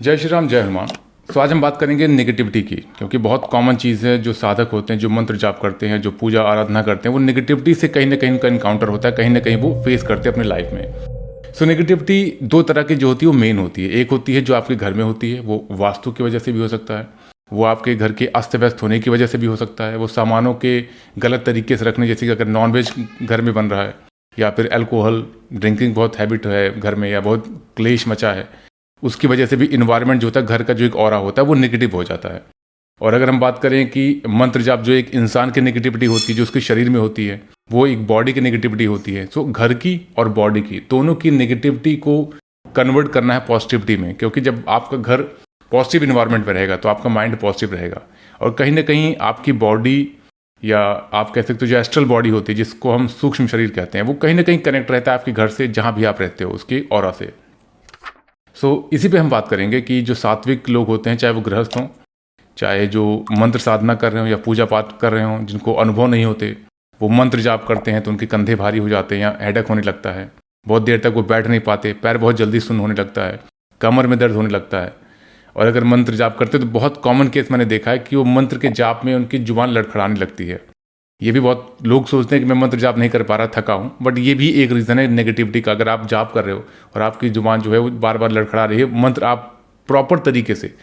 जय श्री राम, जय हनुमान। तो आज हम बात करेंगे नेगेटिविटी की, क्योंकि बहुत कॉमन चीज़ है। जो साधक होते हैं, जो मंत्र जाप करते हैं, जो पूजा आराधना करते हैं, वो नेगेटिविटी से कहीं ना कहीं उनका इनकाउंटर होता है, कहीं ना कहीं वो फेस करते हैं अपने लाइफ में। सो नेगेटिविटी दो तरह की जो होती है वो मेन होती है। एक होती है जो आपके घर में होती है, वो वास्तु की वजह से भी हो सकता है, वो आपके घर के अस्त व्यस्त होने की वजह से भी हो सकता है, वो सामानों के गलत तरीके से रखने, जैसे कि अगर नॉनवेज घर में बन रहा है, या फिर अल्कोहल ड्रिंकिंग बहुत हैबिट है घर में, या बहुत क्लेश मचा है, उसकी वजह से भी इन्वायरमेंट जो होता है, घर का जो एक ऑरा होता है, वो नेगेटिव हो जाता है। और अगर हम बात करें कि मंत्र जाप जो एक इंसान की नेगेटिविटी होती है, जो उसके शरीर में होती है, वो एक बॉडी की नेगेटिविटी होती है। सो घर की और बॉडी की दोनों की नेगेटिविटी को कन्वर्ट करना है पॉजिटिविटी में, क्योंकि जब आपका घर पॉजिटिव इन्वायरमेंट में रहेगा तो आपका माइंड पॉजिटिव रहेगा। और कहीं ना कहीं आपकी बॉडी, या आप कह सकते हो जो एस्ट्रल बॉडी होती है, जिसको हम सूक्ष्म शरीर कहते हैं, वो कहीं ना कहीं कनेक्ट रहता है आपके घर से, जहाँ भी आप रहते हो उसके ऑरा से। सो इसी पे हम बात करेंगे कि जो सात्विक लोग होते हैं, चाहे वो गृहस्थ हों, चाहे जो मंत्र साधना कर रहे हो या पूजा पाठ कर रहे हों, जिनको अनुभव नहीं होते, वो मंत्र जाप करते हैं तो उनके कंधे भारी हो जाते हैं या हेडेक होने लगता है, बहुत देर तक वो बैठ नहीं पाते, पैर बहुत जल्दी सुन्न होने लगता है, कमर में दर्द होने लगता है। और अगर मंत्र जाप करते तो बहुत कॉमन केस मैंने देखा है कि वो मंत्र के जाप में उनकी जुबान लड़खड़ाने लगती है। ये भी बहुत लोग सोचते हैं कि मैं मंत्र जाप नहीं कर पा रहा, थका हूँ, बट ये भी एक रीज़न है नेगेटिविटी का। अगर आप जाप कर रहे हो और आपकी जुबान जो है वो बार बार लड़खड़ा रही है, मंत्र आप प्रॉपर तरीके से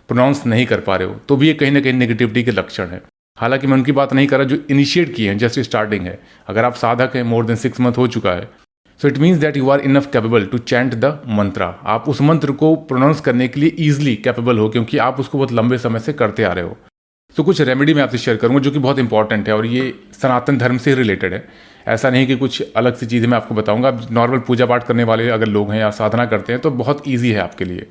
प्रोनाउंस नहीं कर पा रहे हो, तो भी ये कहीं ना कहीं नेगेटिविटी के लक्षण है। हालांकि मैं उनकी बात नहीं कर रहा जो इनिशिएट किए हैं, जस्ट स्टार्टिंग है। अगर आप साधक हैं, मोर देन 6 मंथ हो चुका है, so it means that you are enough capable to chant the mantra. आप उस मंत्र को प्रोनाउंस करने के लिए ईजिली कैपेबल हो, क्योंकि आप उसको बहुत लंबे समय से करते आ रहे हो। सो कुछ रेमेडी मैं आपसे शेयर करूंगा जो कि बहुत इंपॉर्टेंट है, और ये सनातन धर्म से रिलेटेड है। ऐसा नहीं कि कुछ अलग सी चीज़ें मैं आपको बताऊंगा। नॉर्मल पूजा पाठ करने वाले अगर लोग हैं या साधना करते हैं तो बहुत ईजी है आपके लिए।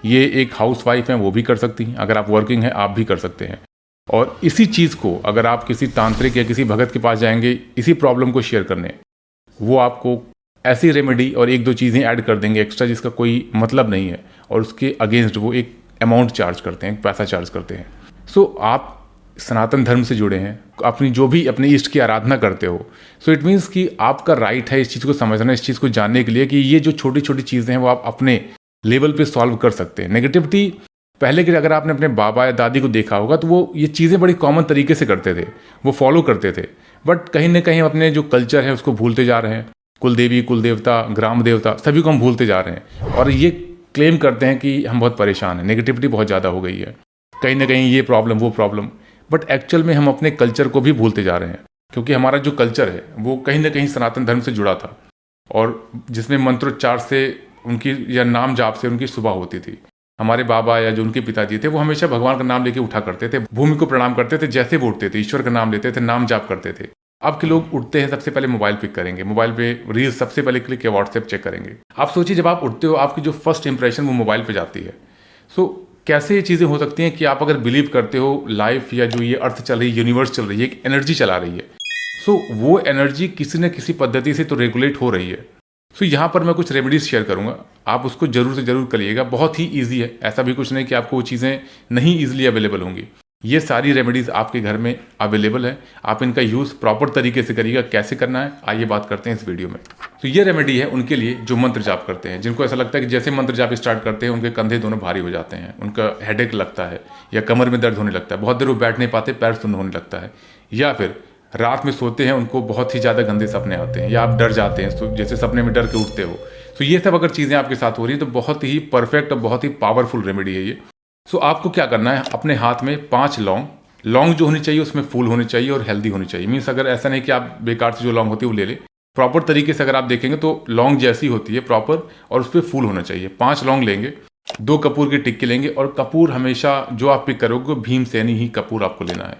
ये एक हाउस वाइफ हैं वो भी कर सकती हैं, अगर आप वर्किंग हैं आप भी कर सकते हैं। और इसी चीज़ को अगर आप किसी तांत्रिक या किसी भगत के पास जाएंगे इसी प्रॉब्लम को शेयर करने, वो आपको ऐसी रेमेडी और एक दो चीज़ें ऐड कर देंगे एक्स्ट्रा, जिसका कोई मतलब नहीं है, और उसके अगेंस्ट वो एक अमाउंट चार्ज करते हैं, पैसा चार्ज करते हैं। सो आप सनातन धर्म से जुड़े हैं, अपनी जो भी अपने इष्ट की आराधना करते हो, सो इट मीन्स कि आपका राइट है इस चीज़ को समझना, इस चीज़ को जानने के लिए कि ये जो छोटी छोटी चीज़ें हैं वो आप अपने लेवल पे सॉल्व कर सकते हैं। नेगेटिविटी पहले के अगर आपने अपने बाबा या दादी को देखा होगा तो वो ये चीज़ें बड़ी कॉमन तरीके से करते थे, वो फॉलो करते थे। बट कहीं ना कहीं अपने जो कल्चर है उसको भूलते जा रहे हैं। कुल देवी, कुल देवता, ग्राम देवता, सभी को हम भूलते जा रहे हैं, और ये क्लेम करते हैं कि हम बहुत परेशान हैं, नेगेटिविटी बहुत ज़्यादा हो गई है, कहीं ना कहीं ये प्रॉब्लम वो प्रॉब्लम। बट एक्चुअल में हम अपने कल्चर को भी भूलते जा रहे हैं, क्योंकि हमारा जो कल्चर है वो कहीं ना कहीं सनातन धर्म से जुड़ा था, और जिसमें मंत्रोच्चार से उनकी या नाम जाप से उनकी सुबह होती थी। हमारे बाबा या जो उनके पिताजी थे वो हमेशा भगवान का नाम लेके उठा करते थे, भूमि को प्रणाम करते थे, जैसे वो उठते थे ईश्वर का नाम लेते थे, नाम जाप करते थे। अब के लोग उठते हैं सबसे पहले मोबाइल पिक करेंगे, मोबाइल पे रील सबसे पहले क्लिक या व्हाट्सएप चेक करेंगे। आप सोचिए जब आप उठते हो आपकी जो फर्स्ट इंप्रेशन वो मोबाइल पे जाती है। सो कैसे ये चीज़ें हो सकती हैं कि आप अगर बिलीव करते हो लाइफ या जो ये अर्थ चल रही है, यूनिवर्स चल रही है, एक एनर्जी चला रही है, सो वो एनर्जी किसी न किसी पद्धति से तो रेगुलेट हो रही है। सो यहाँ पर मैं कुछ रेमेडीज शेयर करूँगा, आप उसको जरूर से जरूर करिएगा। बहुत ही ईजी है, ऐसा भी कुछ नहीं कि आपको वो चीज़ें नहीं ईजिली अवेलेबल होंगी। ये सारी रेमेडीज़ आपके घर में अवेलेबल है, आप इनका यूज़ प्रॉपर तरीके से करिएगा। कैसे करना है आइए बात करते हैं इस वीडियो में। तो ये रेमेडी है उनके लिए जो मंत्र जाप करते हैं, जिनको ऐसा लगता है कि जैसे मंत्र जाप स्टार्ट करते हैं उनके कंधे दोनों भारी हो जाते हैं, उनका हेडेक लगता है, या कमर में दर्द होने लगता है, बहुत देर वो बैठ नहीं पाते, पैर सुन्न होने लगता है, या फिर रात में सोते हैं उनको बहुत ही ज़्यादा गंदे सपने आते हैं, या आप डर जाते हैं, जैसे सपने में डर के उठते हो। तो ये सब अगर चीज़ें आपके साथ हो रही है तो बहुत ही परफेक्ट और बहुत ही पावरफुल रेमेडी है ये। सो आपको क्या करना है, अपने हाथ में 5 लौंग जो होनी चाहिए उसमें फूल होने चाहिए और हेल्दी होनी चाहिए। मीन्स अगर ऐसा नहीं कि आप बेकार से जो लौंग होती है वो ले ले, प्रॉपर तरीके से अगर आप देखेंगे तो लौंग जैसी होती है प्रॉपर, और उस पर फूल होना चाहिए। 5 लौंग लेंगे, 2 कपूर की टिक्की लेंगे, और कपूर हमेशा जो आप पिक करोगे भीमसेनी ही कपूर आपको लेना है।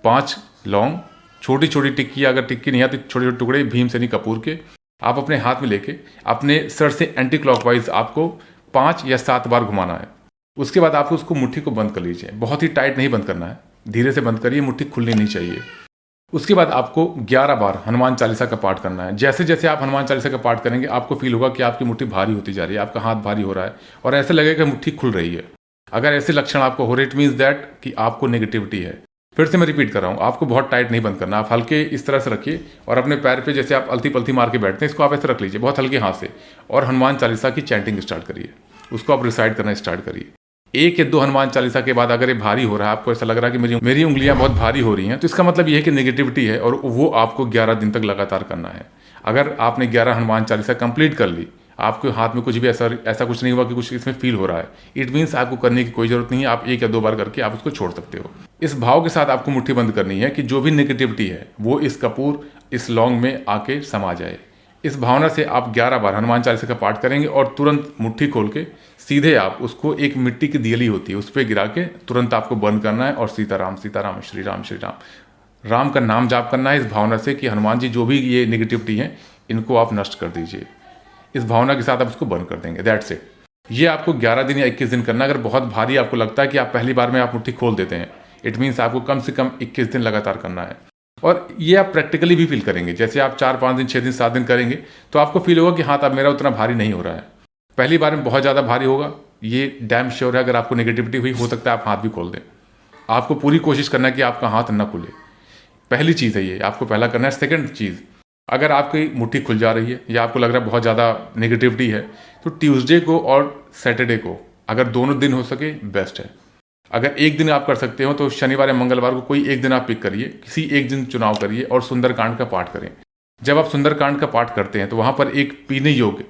5 लौंग, छोटी छोटी टिक्की, अगर टिक्की नहीं आती छोटे छोटे टुकड़े भीमसेनी कपूर के आप अपने हाथ में लेके अपने सर से एंटी क्लॉकवाइज आपको 5 या 7 बार घुमाना है। उसके बाद आपको उसको मुट्ठी को बंद कर लीजिए, बहुत ही टाइट नहीं बंद करना है, धीरे से बंद करिए, मुट्ठी खुलनी नहीं चाहिए। उसके बाद आपको 11 बार हनुमान चालीसा का पाठ करना है। जैसे जैसे आप हनुमान चालीसा का पाठ करेंगे आपको फील होगा कि आपकी मुट्ठी भारी होती जा रही है, आपका हाथ भारी हो रहा है, और ऐसा लगेगा कि मुट्ठी खुल रही है। अगर ऐसे लक्षण आपको हो रहे इट मीन्स दैट कि आपको नेगेटिविटी है। फिर से मैं रिपीट कर रहा हूँ, आपको बहुत टाइट नहीं बंद करना, आप हल्के इस तरह से रखिए और अपने पैर पे जैसे आप अलती पलती मार के बैठते हैं, इसको आप ऐसे रख लीजिए बहुत हल्के हाथ से, और हनुमान चालीसा की चैंटिंग स्टार्ट करिए, उसको आप रिसाइड करना स्टार्ट करिए। 1 या 2 हनुमान चालीसा के बाद अगर ये भारी हो रहा है, आपको ऐसा लग रहा है कि मेरी उंगलियां बहुत भारी हो रही हैं, तो इसका मतलब ये है कि नेगेटिविटी है और वो आपको 11 दिन तक लगातार करना है। अगर आपने 11 हनुमान चालीसा कंप्लीट कर ली, आपके हाथ में कुछ भी ऐसा कुछ नहीं हुआ कि कुछ इसमें फील हो रहा है, इट मीन्स आपको करने की कोई जरूरत नहीं है, आप 1 या 2 बार करके आप उसको छोड़ सकते हो। इस भाव के साथ आपको मुट्ठी बंद करनी है कि जो भी नेगेटिविटी है वो इस कपूर, इस लौंग में आके समा जाए। इस भावना से आप 11 बार हनुमान चालीसा का पाठ करेंगे और तुरंत मुट्ठी खोल के सीधे आप उसको एक मिट्टी की दियली होती है उस पर गिरा के तुरंत आपको बंद करना है और सीताराम सीताराम श्री राम राम का नाम जाप करना है, इस भावना से कि हनुमान जी जो भी ये नेगेटिविटी है इनको आप नष्ट कर दीजिए। इस भावना के साथ आप उसको बंद कर देंगे, दैट्स इट। ये आपको 11 दिन या 21 दिन करना। अगर बहुत भारी आपको लगता है कि आप पहली बार में आप मुट्ठी खोल देते हैं, इट मीन्स आपको कम से कम 21 दिन लगातार करना है। और ये आप प्रैक्टिकली भी फील करेंगे, जैसे आप 4-5 दिन 6 दिन 7 दिन करेंगे तो आपको फील होगा कि हाँ अब मेरा उतना भारी नहीं हो रहा है। पहली बार में बहुत ज़्यादा भारी होगा, ये डैम श्योर है। अगर आपको नेगेटिविटी हुई, हो सकता है आप हाथ भी खोल दें। आपको पूरी कोशिश करना है कि आपका हाथ न खुले, पहली चीज़ है ये, आपको पहला करना है। सेकंड चीज़, अगर आपकी मुट्ठी खुल जा रही है या आपको लग रहा है बहुत ज़्यादा नेगेटिविटी है, तो ट्यूसडे को और सैटरडे को अगर दोनों दिन हो सके बेस्ट है। अगर एक दिन आप कर सकते हो तो शनिवार या मंगलवार को कोई एक दिन आप पिक करिए, किसी एक दिन चुनाव करिए और सुंदरकांड का पाठ करें। जब आप सुंदरकांड का पाठ करते हैं तो वहाँ पर एक पीने योग्य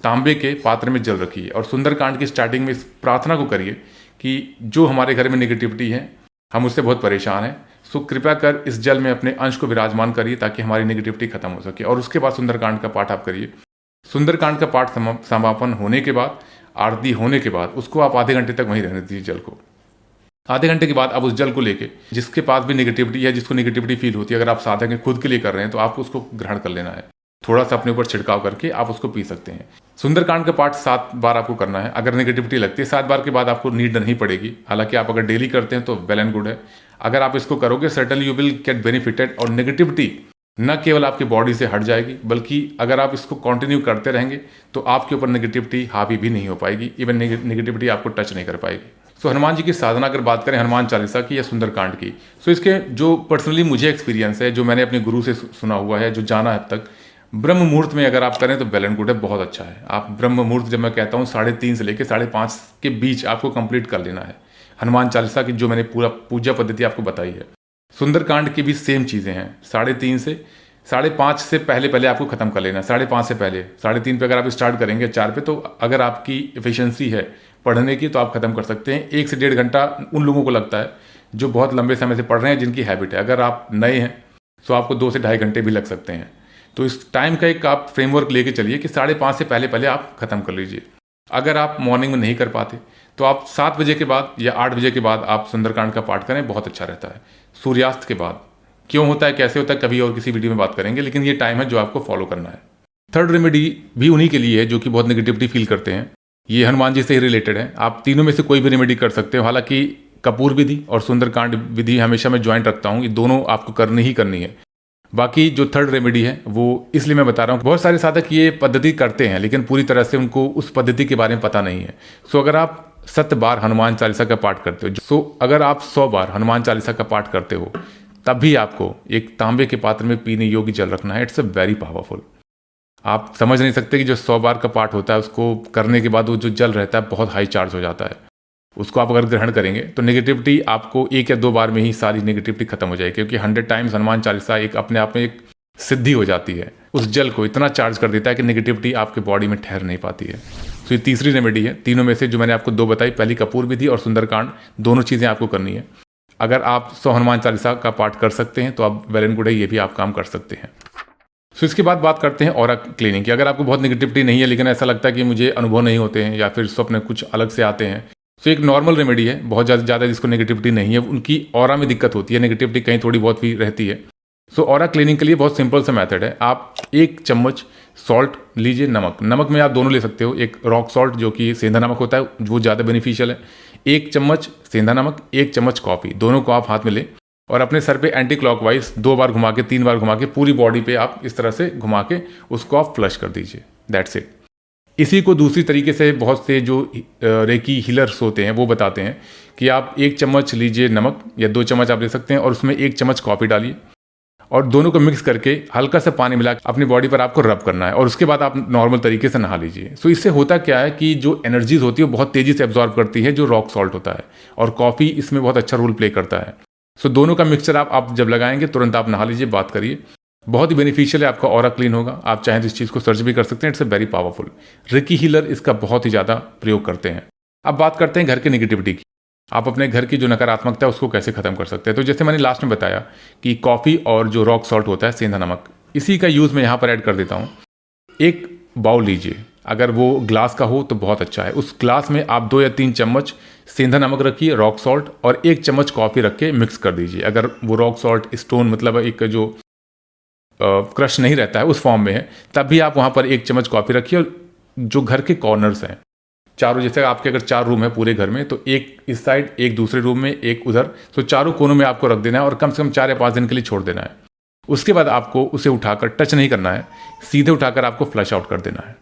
तांबे के पात्र में जल रखिए और सुंदरकांड की स्टार्टिंग में इस प्रार्थना को करिए कि जो हमारे घर में नेगेटिविटी है, हम उससे बहुत परेशान हैं, सो कृपया कर इस जल में अपने अंश को विराजमान करिए ताकि हमारी नेगेटिविटी खत्म हो सके। और उसके बाद सुंदरकांड का पाठ आप करिए। सुंदरकांड का पाठ समापन होने के बाद, आरती होने के बाद, उसको आप आधे घंटे तक वहीं रहने दीजिए जल को। आधे घंटे के बाद आप उस जल को लेके, जिसके पास भी नेगेटिविटी है, जिसको नेगेटिविटी फील होती है, अगर आप साधक हैं खुद के लिए कर रहे हैं तो आपको उसको ग्रहण कर लेना है। थोड़ा सा अपने ऊपर छिड़काव करके आप उसको पी सकते हैं। सुंदरकांड का पाठ 7 बार आपको करना है। अगर नेगेटिविटी लगती है 7 बार के बाद आपको नीड नहीं पड़ेगी। हालांकि आप अगर डेली करते हैं तो वेल एंड गुड है। अगर आप इसको करोगे certainly you will get benefited और नेगेटिविटी न केवल आपकी बॉडी से हट जाएगी, बल्कि अगर आप इसको कंटिन्यू करते रहेंगे तो आपके ऊपर नेगेटिविटी हावी भी नहीं हो पाएगी, इवन नेगेटिविटी आपको टच नहीं कर पाएगी। सो हनुमान जी की साधना अगर बात करें हनुमान चालीसा की या सुंदरकांड की, सो इसके जो पर्सनली मुझे एक्सपीरियंस है, जो मैंने अपने गुरु से सुना हुआ है, जो जाना है अब तक, ब्रह्म मुहूर्त में अगर आप करें तो वेल एंड गुड है, बहुत अच्छा है। आप ब्रह्म मुहूर्त, जब मैं कहता हूँ 3:30 से लेकर 5:30 के बीच आपको कंप्लीट कर लेना है हनुमान चालीसा की, जो मैंने पूरा पूजा पद्धति आपको बताई है। सुंदरकांड की भी सेम चीज़ें हैं, 3:30 से 5:30 से पहले आपको खत्म कर लेना है। 5:30 से पहले 3:30 पे अगर आप स्टार्ट करेंगे 4 पे, तो अगर आपकी एफिशिएंसी है पढ़ने की तो आप खत्म कर सकते हैं। 1 से 1.5 घंटा उन लोगों को लगता है जो बहुत लंबे समय से पढ़ रहे हैं, जिनकी हैबिट है। अगर आप नए हैं तो आपको 2 से 2.5 घंटे भी लग सकते हैं। तो इस टाइम का एक आप फ्रेमवर्क लेके चलिए कि 5:30 से पहले आप खत्म कर लीजिए। अगर आप मॉर्निंग में नहीं कर पाते तो आप 7 बजे के बाद या 8 बजे के बाद आप सुंदरकांड का पाठ करें, बहुत अच्छा रहता है। सूर्यास्त के बाद क्यों होता है, कैसे होता है, कभी और किसी वीडियो में बात करेंगे, लेकिन ये टाइम है जो आपको फॉलो करना है। थर्ड रेमेडी भी उन्हीं के लिए है जो कि बहुत नेगेटिविटी फील करते हैं। ये हनुमान जी से ही रिलेटेड है। आप तीनों में से कोई भी रेमेडी कर सकते हो। हालांकि कपूर विधि और सुंदरकांड विधि हमेशा मैं ज्वाइंट रखता हूँ, ये दोनों आपको करनी ही करनी है। बाकी जो थर्ड रेमेडी है वो इसलिए मैं बता रहा हूँ, बहुत सारे साधक ये पद्धति करते हैं लेकिन पूरी तरह से उनको उस पद्धति के बारे में पता नहीं है। सो अगर आप 7 बार हनुमान चालीसा का पाठ करते हो, अगर आप 100 बार हनुमान चालीसा का पाठ करते हो, तब भी आपको एक तांबे के पात्र में पीने योग्य जल रखना है। It's a very powerful. आप समझ नहीं सकते कि जो 100 बार का पाठ होता है उसको करने के बाद वो जो जल रहता है बहुत हाई चार्ज हो जाता है। उसको आप अगर ग्रहण करेंगे तो नेगेटिविटी आपको 1 या 2 बार में ही सारी नेगेटिविटी खत्म हो जाएगी, क्योंकि 100 टाइम्स हनुमान चालीसा एक अपने आप में एक सिद्धि हो जाती है। उस जल को इतना चार्ज कर देता है कि नेगेटिविटी आपके बॉडी में ठहर नहीं पाती है। तो ये तीसरी रेमेडी है। तीनों में से जो मैंने आपको 2 बताई, पहली कपूर विधि और सुंदरकांड, दोनों चीज़ें आपको करनी है। अगर आप 100 हनुमान चालीसा का पाठ कर सकते हैं तो आप वेल एंड गुड है, ये भी आप काम कर सकते हैं। सो इसके बाद बात करते हैं ऑरा क्लीनिंग की। अगर आपको बहुत नेगेटिविटी नहीं है लेकिन ऐसा लगता है कि मुझे अनुभव नहीं होते हैं या फिर स्वप्न कुछ अलग से आते हैं, तो एक नॉर्मल रेमेडी है। बहुत ज़्यादा जिसको नेगेटिविटी नहीं है उनकी ऑरा में दिक्कत होती है, नेगेटिविटी कहीं थोड़ी बहुत भी रहती है। सो ऑरा क्लीनिंग के लिए बहुत सिंपल सा मेथड है। आप 1 चम्मच सॉल्ट लीजिए, नमक में आप दोनों ले सकते हो। एक रॉक सॉल्ट जो कि सेंधा नमक होता है वो ज़्यादा बेनिफिशियल है। 1 चम्मच सेंधा नमक, 1 चम्मच कॉफ़ी, दोनों को आप हाथ में लें और अपने सर पे एंटी क्लॉकवाइज 2 बार घुमा के 3 बार घुमा के पूरी बॉडी पे आप इस तरह से घुमा के उसको आप फ्लश कर दीजिए। That's it. इसी को दूसरी तरीके से बहुत से जो रेकी हीलर्स होते हैं वो बताते हैं कि आप 1 चम्मच लीजिए नमक या 2 चम्मच आप ले सकते हैं और उसमें 1 चम्मच कॉफ़ी डालिए और दोनों को मिक्स करके हल्का सा पानी मिला अपनी बॉडी पर आपको रब करना है और उसके बाद आप नॉर्मल तरीके से नहा लीजिए। सो इससे होता क्या है कि जो एनर्जीज होती है वो बहुत तेज़ी से एब्जॉर्ब करती है जो रॉक सॉल्ट होता है, और कॉफ़ी इसमें बहुत अच्छा रोल प्ले करता है। सो दोनों का मिक्सचर आप जब लगाएंगे तुरंत आप नहा लीजिए, बात करिए, बहुत ही बेनिफिशियल है, आपका ऑरा क्लीन होगा। आप चाहें तो इस चीज़ को सर्च भी कर सकते हैं, it's a very powerful. Recce healer इसका बहुत ही ज़्यादा प्रयोग करते हैं। अब बात करते हैं घर की नेगेटिविटी की। आप अपने घर की जो नकारात्मकता है उसको कैसे खत्म कर सकते हैं। तो जैसे मैंने लास्ट में बताया कि कॉफ़ी और जो रॉक सॉल्ट होता है, सेंधा नमक, इसी का यूज़ मैं यहाँ पर ऐड कर देता हूँ। एक बाउल लीजिए, अगर वो ग्लास का हो तो बहुत अच्छा है। उस ग्लास में आप 2 या 3 चम्मच सेंधा नमक रखिए, रॉक सॉल्ट, और 1 चम्मच कॉफ़ी रख के मिक्स कर दीजिए। अगर वो रॉक सॉल्ट स्टोन मतलब एक जो क्रश नहीं रहता है उस फॉर्म में है, तब भी आप वहाँ पर 1 चम्मच कॉफ़ी रखिए। और जो घर के कॉर्नर्स हैं चारों, जैसे आपके अगर 4 रूम है पूरे घर में, तो एक इस साइड, एक दूसरे रूम में, एक उधर, तो चारों कोनों में आपको रख देना है और कम से कम 4 या 5 दिन के लिए छोड़ देना है। उसके बाद आपको उसे उठाकर टच नहीं करना है, सीधे उठाकर आपको फ्लश आउट कर देना है।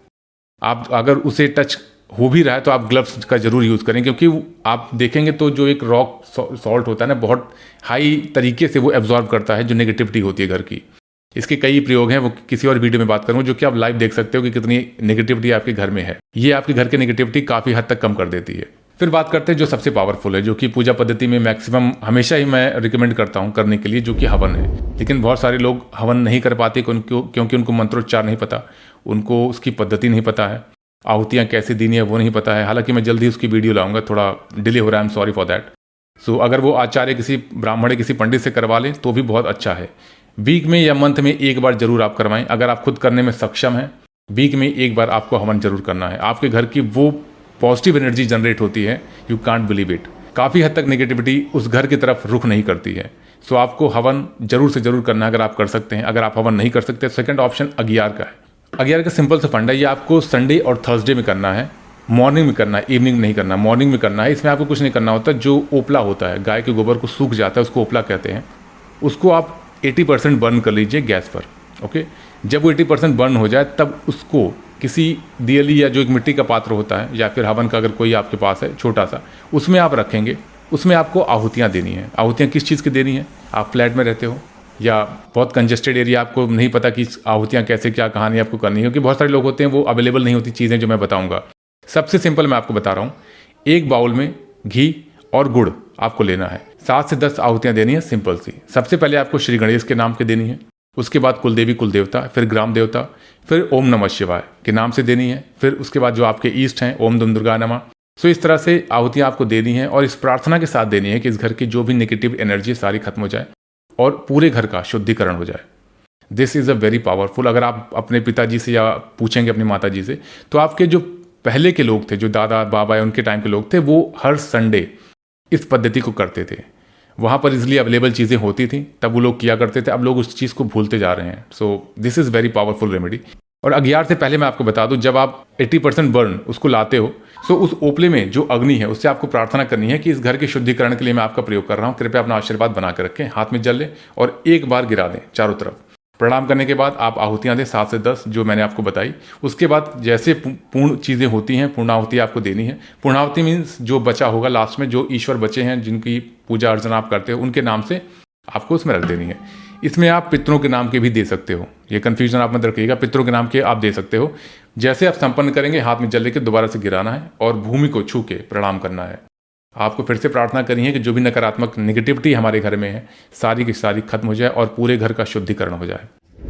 आप अगर उसे टच हो भी रहा है तो आप ग्लव्स का जरूर यूज़ करें, क्योंकि आप देखेंगे तो जो एक रॉक सॉल्ट होता है ना, बहुत हाई तरीके से वो एब्जॉर्ब करता है जो नेगेटिविटी होती है घर की। इसके कई प्रयोग हैं, वो किसी और वीडियो में बात करूंगा, जो कि आप लाइव देख सकते हो कि कितनी नेगेटिविटी आपके घर में है। ये आपके घर की नेगेटिविटी काफ़ी हद तक कम कर देती है। फिर बात करते हैं जो सबसे पावरफुल है, जो कि पूजा पद्धति में मैक्सिमम हमेशा ही मैं रिकमेंड करता हूँ करने के लिए, जो कि हवन है। लेकिन बहुत सारे लोग हवन नहीं कर पाते क्योंकि उनको मंत्रोच्चार नहीं पता, उनको उसकी पद्धति नहीं पता है, आहुतियाँ कैसे देनी है वो नहीं पता है। हालांकि मैं जल्दी उसकी वीडियो लाऊंगा, थोड़ा डिले हो रहा है, I am sorry for that. So अगर वो आचार्य किसी ब्राह्मण किसी पंडित से करवा लें तो भी बहुत अच्छा है। वीक में या मंथ में एक बार जरूर आप करवाएं। अगर आप खुद करने में सक्षम हैं, वीक में एक बार आपको हवन जरूर करना है। आपके घर की वो पॉजिटिव एनर्जी जनरेट होती है, यू कांट बिलीव इट। काफ़ी हद तक नेगेटिविटी उस घर की तरफ रुख नहीं करती है। सो आपको हवन जरूर से जरूर करना है अगर आप कर सकते हैं। अगर आप हवन नहीं कर सकते, सेकंड ऑप्शन अगियार का है। अगियार का सिंपल सा फंडा, ये आपको संडे और थर्सडे में करना है। मॉर्निंग में करना है, इवनिंग में नहीं करना, मॉर्निंग में करना है। इसमें आपको कुछ नहीं करना होता। जो ओपला होता है, गाय के गोबर को सूख जाता है, उसको ओपला कहते हैं, उसको आप 80% बर्न कर लीजिए गैस पर। ओके, जब वो 80% बर्न हो जाए तब उसको किसी दियली या जो एक मिट्टी का पात्र होता है, या फिर हवन का अगर कोई आपके पास है छोटा सा, उसमें आप रखेंगे। उसमें आपको आहुतियाँ देनी है। आहुतियाँ किस चीज़ की देनी है? आप फ्लैट में रहते हो या बहुत कंजेस्टेड एरिया, आपको नहीं पता कि आहुतियाँ कैसे क्या कहानी आपको करनी है, क्योंकि बहुत सारे लोग होते हैं वो अवेलेबल नहीं होती चीज़ें जो मैं बताऊँगा। सबसे सिंपल मैं आपको बता रहा हूँ, एक बाउल में घी और गुड़ आपको लेना है। 7 से 10 आहुतियाँ देनी है, सिंपल सी। सबसे पहले आपको श्री गणेश के नाम के देनी है, उसके बाद कुलदेवी कुल देवता, फिर ग्राम देवता, फिर ओम नमः शिवाय के नाम से देनी है, फिर उसके बाद जो आपके ईष्ट हैं, ओम दुम दुर्गा नमः। सो इस तरह से आहुतियाँ आपको देनी है और इस प्रार्थना के साथ देनी है कि इस घर की जो भी नेगेटिव एनर्जी सारी खत्म हो जाए और पूरे घर का शुद्धिकरण हो जाए। This is a very powerful. अगर आप अपने पिताजी से या पूछेंगे अपनी माता जी से, तो आपके जो पहले के लोग थे, जो दादा बाबा या उनके टाइम के लोग थे, वो हर संडे इस पद्धति को करते थे। वहाँ पर इजीली अवेलेबल चीज़ें होती थी, तब वो लोग किया करते थे। अब लोग उस चीज़ को भूलते जा रहे हैं। So this is very powerful remedy. और अगियार से पहले मैं आपको बता दूं, जब आप 80% बर्न उसको लाते हो, सो उस ओपले में जो अग्नि है उससे आपको प्रार्थना करनी है कि इस घर के शुद्धिकरण के लिए मैं आपका प्रयोग कर रहा हूँ, कृपया अपना आशीर्वाद बना कर रखें, हाथ में जल लें और एक बार गिरा दें चारों तरफ। प्रणाम करने के बाद आप आहुतियाँ दें 7 से 10, जो मैंने आपको बताई। उसके बाद जैसे पूर्ण चीज़ें होती हैं, पूर्णाहुति आपको देनी है। पूर्णाहुति मीन्स जो बचा होगा लास्ट में, जो ईश्वर बचे हैं जिनकी पूजा अर्चना आप करते हो, उनके नाम से आपको उसमें रख देनी है। इसमें आप पितरों के नाम के भी दे सकते हो, ये कन्फ्यूजन आप मत रखिएगा, पितरों के नाम के आप दे सकते हो। जैसे आप संपन्न करेंगे, हाथ में जल लेके दोबारा से गिराना है और भूमि को छू के प्रणाम करना है। आपको फिर से प्रार्थना करनी है कि जो भी नकारात्मक नेगेटिविटी हमारे घर में है, सारी की सारी खत्म हो जाए और पूरे घर का शुद्धिकरण हो जाए।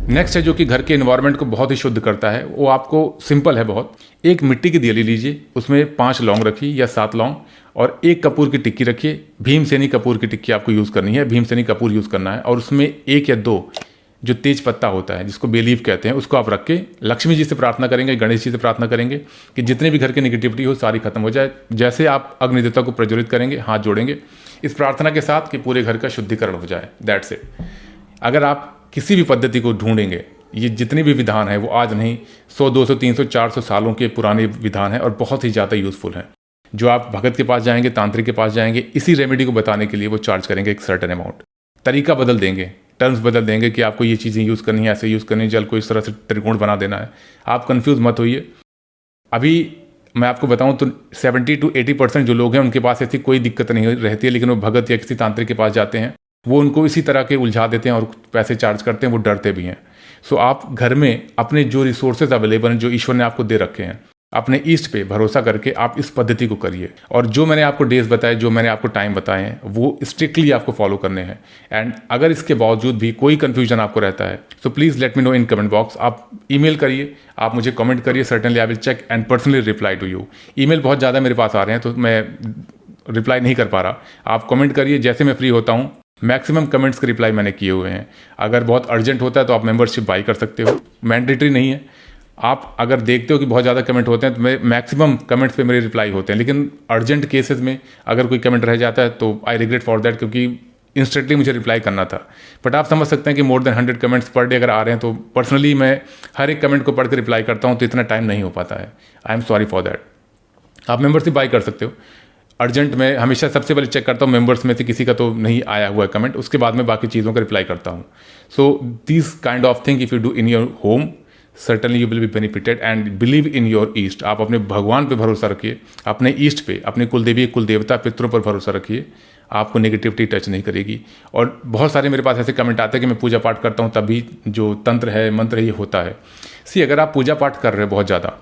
नेक्स्ट है जो कि घर के एनवायरनमेंट को बहुत ही शुद्ध करता है, वो आपको सिंपल है बहुत। एक मिट्टी की दियली लीजिए, उसमें 5 लौंग रखिए या 7 लौंग, और 1 कपूर की टिक्की रखिए। भीमसेनी कपूर की टिक्की आपको यूज़ करनी है, भीमसेनी कपूर यूज़ करना है। और उसमें 1 या 2 जो तेज पत्ता होता है, जिसको बेलीफ कहते हैं, उसको आप रख के लक्ष्मी जी से प्रार्थना करेंगे, गणेश जी से प्रार्थना करेंगे कि जितने भी घर की नेगेटिविटी हो सारी खत्म हो जाए। जैसे आप अग्नि देवता को प्रज्वलित करेंगे, हाथ जोड़ेंगे इस प्रार्थना के साथ कि पूरे घर का शुद्धिकरण हो जाए। That's it. अगर आप किसी भी पद्धति को ढूंढेंगे, ये जितनी भी विधान है वो आज नहीं, 100, 200, 300, 400 सालों के पुराने विधान है और बहुत ही ज़्यादा यूज़फुल हैं। जो आप भगत के पास जाएंगे, तांत्रिक के पास जाएंगे, इसी रेमेडी को बताने के लिए वो चार्ज करेंगे एक सर्टेन अमाउंट। तरीका बदल देंगे, टर्म्स बदल देंगे कि आपको ये चीज़ें यूज़ करनी है, ऐसे यूज़ करनी है, जल को इस तरह से त्रिकोण बना देना है। आप कंफ्यूज मत होइए, अभी मैं आपको बताऊं तो 70 to 80% जो लोग हैं उनके पास ऐसी कोई दिक्कत नहीं रहती है, लेकिन वो भगत या किसी तांत्रिक के पास जाते हैं, वो उनको इसी तरह के उलझा देते हैं और पैसे चार्ज करते हैं, वो डरते भी हैं। सो आप घर में अपने जो रिसोर्सेज अवेलेबल हैं, जो ईश्वर ने आपको दे रखे हैं, अपने ईस्ट पे भरोसा करके आप इस पद्धति को करिए। और जो मैंने आपको डेज बताए, जो मैंने आपको टाइम बताए हैं, वो स्ट्रिक्टली आपको फॉलो करने हैं। एंड अगर इसके बावजूद भी कोई कन्फ्यूजन आपको रहता है तो please let me know in comment box. आप ईमेल करिए, आप मुझे कमेंट करिए, certainly I will check and personally reply to you. Email बहुत ज़्यादा मेरे पास आ रहे हैं तो मैं रिप्लाई नहीं कर पा रहा। आप कमेंट करिए, जैसे मैं फ्री होता हूँ मैक्सिमम कमेंट्स के रिप्लाई मैंने किए हुए हैं। अगर बहुत अर्जेंट होता है तो आप मेंबरशिप बाई कर सकते हो, मैंडेटरी नहीं है। आप अगर देखते हो कि बहुत ज़्यादा कमेंट होते हैं तो मैक्सिमम कमेंट्स पे मेरे रिप्लाई होते हैं, लेकिन अर्जेंट केसेस में अगर कोई कमेंट रह जाता है तो आई रिग्रेट फॉर दैट, क्योंकि इंस्टेंटली मुझे रिप्लाई करना था। बट आप समझ सकते हैं कि more than 100 comments per day अगर आ रहे हैं तो पर्सनली मैं हर एक कमेंट को पढ़ के रिप्लाई करता हूँ, तो इतना टाइम नहीं हो पाता है। I am sorry for that. आप मेंबरशिप बाई कर सकते हो। अर्जेंट में हमेशा सबसे पहले चेक करता हूँ मेंबर्स में से किसी का तो नहीं आया हुआ है कमेंट, उसके बाद में बाकी चीज़ों का रिप्लाई करता हूँ। So this kind of thing if you do in your home, certainly you will be benefited and believe in your east. आप अपने भगवान पे भरोसा रखिए, अपने ईस्ट पे, अपने कुलदेवी कुलदेवता पितरों पर भरोसा रखिए, आपको नेगेटिविटी टच नहीं करेगी। और बहुत सारे मेरे पास ऐसे कमेंट आते हैं कि मैं पूजा पाठ करता हूँ तभी जो तंत्र है मंत्र है ये होता है। सी अगर आप पूजा पाठ कर रहे हो बहुत ज़्यादा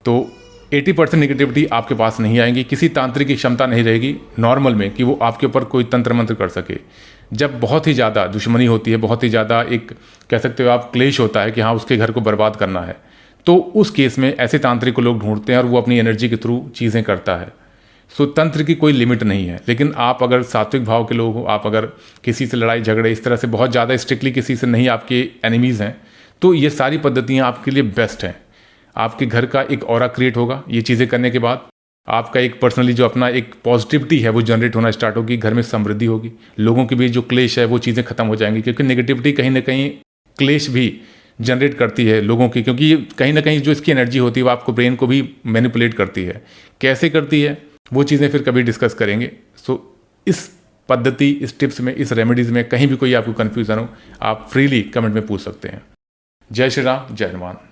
तो 80% नेगेटिविटी आपके पास नहीं आएंगी। किसी तांत्रिक की क्षमता नहीं रहेगी नॉर्मल में कि वो आपके ऊपर कोई तंत्र मंत्र कर सके। जब बहुत ही ज़्यादा दुश्मनी होती है, बहुत ही ज़्यादा एक कह सकते हो आप क्लेश होता है कि हाँ उसके घर को बर्बाद करना है, तो उस केस में ऐसे तांत्रिक को लोग ढूंढते हैं और वो अपनी एनर्जी के थ्रू चीज़ें करता है। सो तंत्र की कोई लिमिट नहीं है। लेकिन आप अगर सात्विक भाव के लोग हो, आप अगर किसी से लड़ाई झगड़े इस तरह से बहुत ज़्यादा स्ट्रिक्टली किसी से नहीं आपके एनिमीज़ हैं, तो ये सारी पद्धतियाँ आपके लिए बेस्ट हैं। आपके घर का एक ऑरा क्रिएट होगा ये चीज़ें करने के बाद। आपका एक पर्सनली जो अपना एक पॉजिटिविटी है वो जनरेट होना स्टार्ट होगी, घर में समृद्धि होगी, लोगों के बीच जो क्लेश है वो चीज़ें खत्म हो जाएंगी। क्योंकि नेगेटिविटी कहीं ना कहीं क्लेश भी जनरेट करती है लोगों की, क्योंकि कहीं ना कहीं जो इसकी एनर्जी होती है वो आपको ब्रेन को भी मैनिपुलेट करती है। कैसे करती है वो चीज़ें फिर कभी डिस्कस करेंगे। सो इस पद्धति, इस टिप्स में, इस रेमेडीज़ में कहीं भी कोई आपको कन्फ्यूज़न हो आप फ्रीली कमेंट में पूछ सकते हैं। जय श्री राम, जय हनुमान।